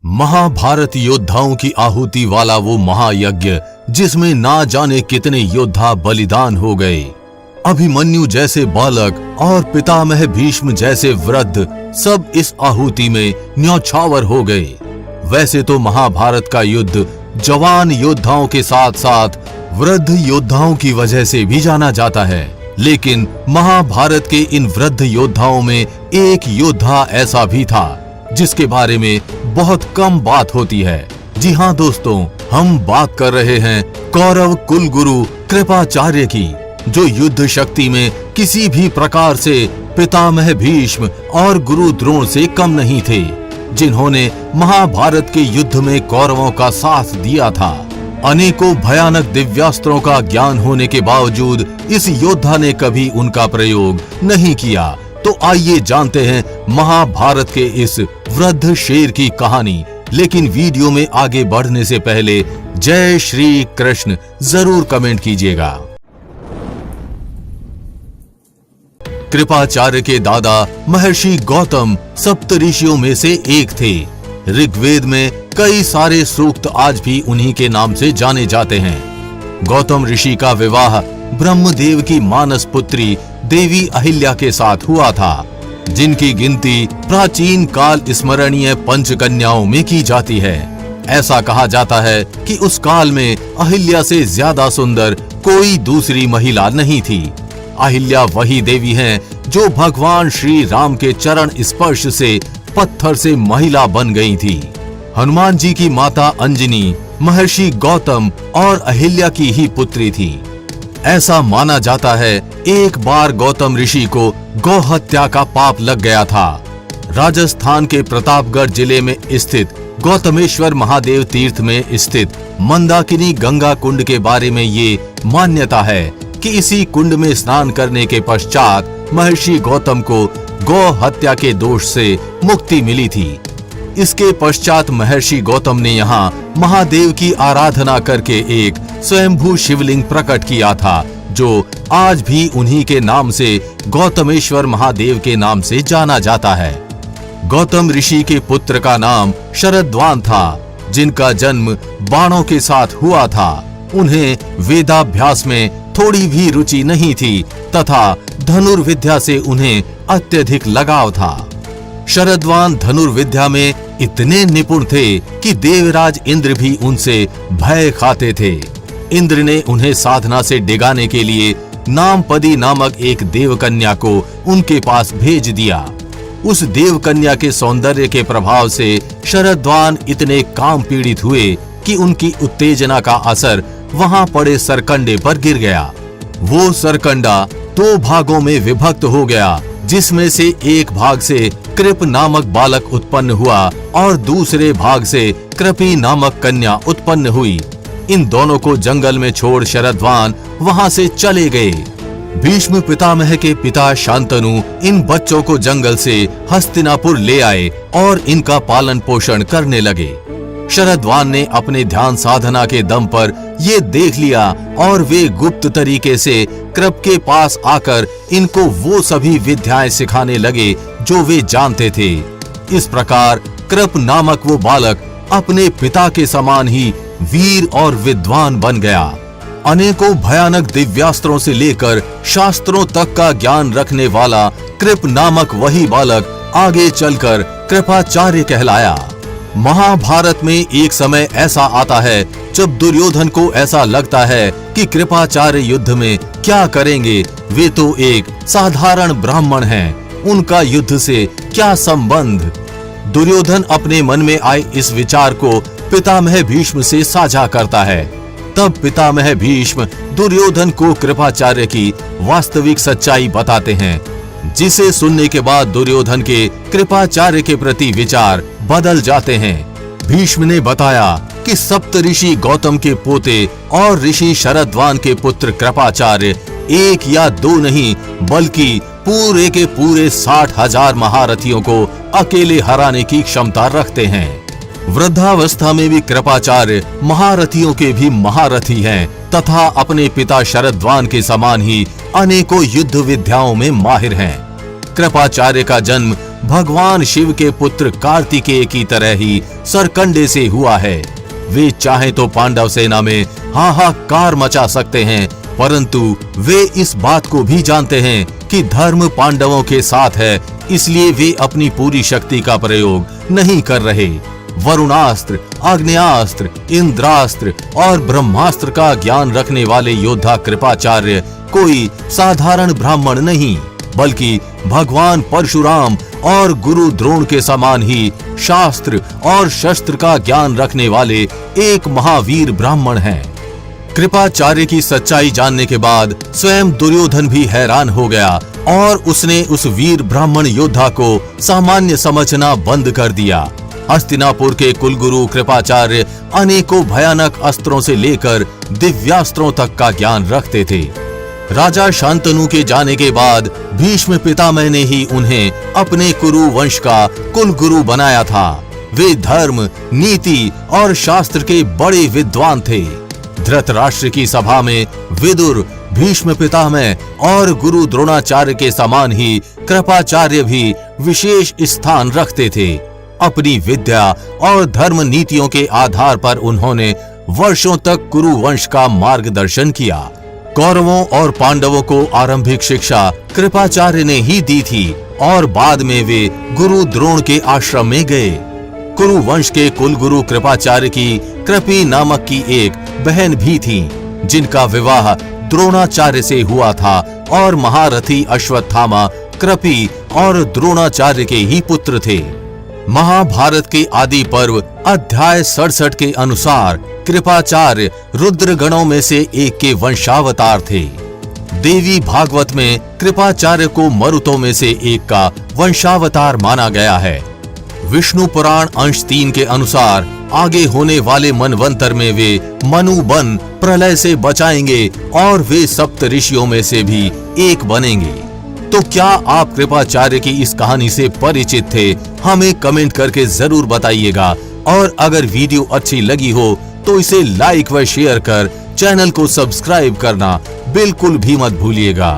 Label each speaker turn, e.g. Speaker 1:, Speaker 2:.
Speaker 1: महाभारत योद्धाओं की आहुति वाला वो महायज्ञ जिसमें ना जाने कितने योद्धा बलिदान हो गए। अभिमन्यु जैसे बालक और पितामह भीष्म जैसे वृद्ध सब इस आहुति में न्यौछावर हो गए। वैसे तो महाभारत का युद्ध जवान योद्धाओं के साथ साथ वृद्ध योद्धाओं की वजह से भी जाना जाता है, लेकिन महाभारत के इन वृद्ध योद्धाओं में एक योद्धा ऐसा भी था जिसके बारे में बहुत कम बात होती है। जी हाँ दोस्तों, हम बात कर रहे हैं कौरव कुल गुरु कृपाचार्य की, जो युद्ध शक्ति में किसी भी प्रकार से पितामह भीष्म और गुरु द्रोण से कम नहीं थे, जिन्होंने महाभारत के युद्ध में कौरवों का साथ दिया था। अनेकों भयानक दिव्यास्त्रों का ज्ञान होने के बावजूद इस योद्धा ने कभी उनका प्रयोग नहीं किया। तो आइए जानते हैं महाभारत के इस वृद्ध शेर की कहानी। लेकिन वीडियो में आगे बढ़ने से पहले जय श्री कृष्ण जरूर कमेंट कीजिएगा। कृपाचार्य के दादा महर्षि गौतम सप्तऋषियों में से एक थे। ऋग्वेद में कई सारे सूक्त आज भी उन्हीं के नाम से जाने जाते हैं। गौतम ऋषि का विवाह ब्रह्मदेव की मानस पुत्री देवी अहिल्या के साथ हुआ था, जिनकी गिनती प्राचीन काल स्मरणीय पंचकन्याओं में की जाती है। ऐसा कहा जाता है कि उस काल में अहिल्या से ज्यादा सुंदर कोई दूसरी महिला नहीं थी। अहिल्या वही देवी हैं जो भगवान श्री राम के चरण स्पर्श से पत्थर से महिला बन गई थी। हनुमान जी की माता अंजनी महर्षि गौतम और अहिल्या की ही पुत्री थी। ऐसा माना जाता है एक बार गौतम ऋषि को गौ हत्या का पाप लग गया था। राजस्थान के प्रतापगढ़ जिले में स्थित गौतमेश्वर महादेव तीर्थ में स्थित मंदाकिनी गंगा कुंड के बारे में ये मान्यता है कि इसी कुंड में स्नान करने के पश्चात महर्षि गौतम को गौ हत्या के दोष से मुक्ति मिली थी। इसके पश्चात महर्षि गौतम ने यहाँ महादेव की आराधना करके एक स्वयंभू शिवलिंग प्रकट किया था, जो आज भी उन्हीं के नाम से गौतमेश्वर महादेव के नाम से जाना जाता है। गौतम ऋषि के पुत्र का नाम शरद्वान था, जिनका जन्म बाणों के साथ हुआ था। उन्हें वेदाभ्यास में थोड़ी भी रुचि नहीं थी तथा धनुर्विद्या से उन्हें अत्यधिक लगाव था। शरद्वान धनुर्विद्या में इतने निपुण थे कि देवराज इंद्र भी उनसे भय खाते थे। इंद्र ने उन्हें साधना से डिगाने के लिए नामपदी नामक एक देवकन्या को उनके पास भेज दिया। उस देवकन्या के सौंदर्य के प्रभाव से शरद्वान इतने काम पीड़ित हुए कि उनकी उत्तेजना का असर वहां पड़े सरकंडे पर गिर गया। वो सरकंडा दो भागों में विभक्त हो गया, जिसमें से एक भाग से कृप नामक बालक उत्पन्न हुआ और दूसरे भाग से कृपी नामक कन्या उत्पन्न हुई। इन दोनों को जंगल में छोड़ शरद्वान वहां से चले गए। भीष्म पितामह के पिता शांतनु इन बच्चों को जंगल से हस्तिनापुर ले आए और इनका पालन पोषण करने लगे। शरद्वान ने अपने ध्यान साधना के दम पर ये देख लिया और वे गुप्त तरीके से कृप के पास आकर इनको वो सभी विद्याएं सिखाने लगे जो वे जानते थे। इस प्रकार कृप नामक वो बालक अपने पिता के समान ही वीर और विद्वान बन गया। अनेकों भयानक दिव्यास्त्रों से लेकर शास्त्रों तक का ज्ञान रखने वाला कृप नामक वही बालक आगे चलकर कृपाचार्य कहलाया। महाभारत में एक समय ऐसा आता है जब दुर्योधन को ऐसा लगता है कि कृपाचार्य युद्ध में क्या करेंगे, वे तो एक साधारण ब्राह्मण हैं, उनका युद्ध से क्या संबंध। दुर्योधन अपने मन में आए इस विचार को पितामह भीष्म से साझा करता है। तब पितामह भीष्म दुर्योधन को कृपाचार्य की वास्तविक सच्चाई बताते हैं, जिसे सुनने के बाद दुर्योधन के कृपाचार्य के प्रति विचार बदल जाते हैं। भीष्म ने बताया कि सप्तऋषि गौतम के पोते और ऋषि शरद्वान के पुत्र कृपाचार्य एक या दो नहीं बल्कि पूरे के पूरे 60,000 महारथियों को अकेले हराने की क्षमता रखते हैं। वृद्धावस्था में भी कृपाचार्य महारथियों के भी महारथी हैं तथा अपने पिता शरद्वान के समान ही अनेकों युद्ध विद्याओं में माहिर हैं। कृपाचार्य का जन्म भगवान शिव के पुत्र कार्तिकेय की तरह ही सरकंडे से हुआ है। वे चाहे तो पांडव सेना में हाहाकार मचा सकते हैं, परंतु वे इस बात को भी जानते हैं कि धर्म पांडवों के साथ है, इसलिए वे अपनी पूरी शक्ति का प्रयोग नहीं कर रहे। वरुणास्त्र, आग्नेयास्त्र, इंद्रास्त्र और ब्रह्मास्त्र का ज्ञान रखने वाले योद्धा कृपाचार्य कोई साधारण ब्राह्मण नहीं, बल्कि भगवान परशुराम और गुरु द्रोण के समान ही शास्त्र और शस्त्र का ज्ञान रखने वाले एक महावीर ब्राह्मण हैं। कृपाचार्य की सच्चाई जानने के बाद स्वयं दुर्योधन भी हैरान हो गया और उसने उस वीर ब्राह्मण योद्धा को सामान्य समझना बंद कर दिया। हस्तिनापुर के कुलगुरु कृपाचार्य अनेकों भयानक अस्त्रों से लेकर दिव्यास्त्रों तक का ज्ञान रखते थे। राजा शांतनु के जाने के बाद भीष्म पितामह ने ही उन्हें अपने कुरु वंश का कुलगुरु बनाया था। वे धर्म, नीति और शास्त्र के बड़े विद्वान थे। धृतराष्ट्र की सभा में विदुर, भीष्म पितामह और गुरु द्रोणाचार्य के समान ही कृपाचार्य भी विशेष स्थान रखते थे। अपनी विद्या और धर्म नीतियों के आधार पर उन्होंने वर्षों तक कुरु वंश का मार्गदर्शन किया। कौरवों और पांडवों को आरंभिक शिक्षा कृपाचार्य ने ही दी थी और बाद में वे गुरु द्रोण के आश्रम में गए। कुरु वंश के कुलगुरु कृपाचार्य की कृपी नामक की एक बहन भी थी, जिनका विवाह द्रोणाचार्य से हुआ था और महारथी अश्वत्थामा कृपी और द्रोणाचार्य के ही पुत्र थे। महाभारत के आदि पर्व अध्याय 67 के अनुसार कृपाचार्य रुद्र गणों में से एक के वंशावतार थे। देवी भागवत में कृपाचार्य को मरुतों में से एक का वंशावतार माना गया है। विष्णु पुराण अंश 3 के अनुसार आगे होने वाले मनवंतर में वे मनु बन प्रलय से बचाएंगे और वे सप्त ऋषियों में से भी एक बनेंगे। तो क्या आप कृपाचार्य की इस कहानी से परिचित थे? हमें कमेंट करके जरूर बताइएगा और अगर वीडियो अच्छी लगी हो तो इसे लाइक व शेयर कर चैनल को सब्सक्राइब करना बिल्कुल भी मत भूलिएगा।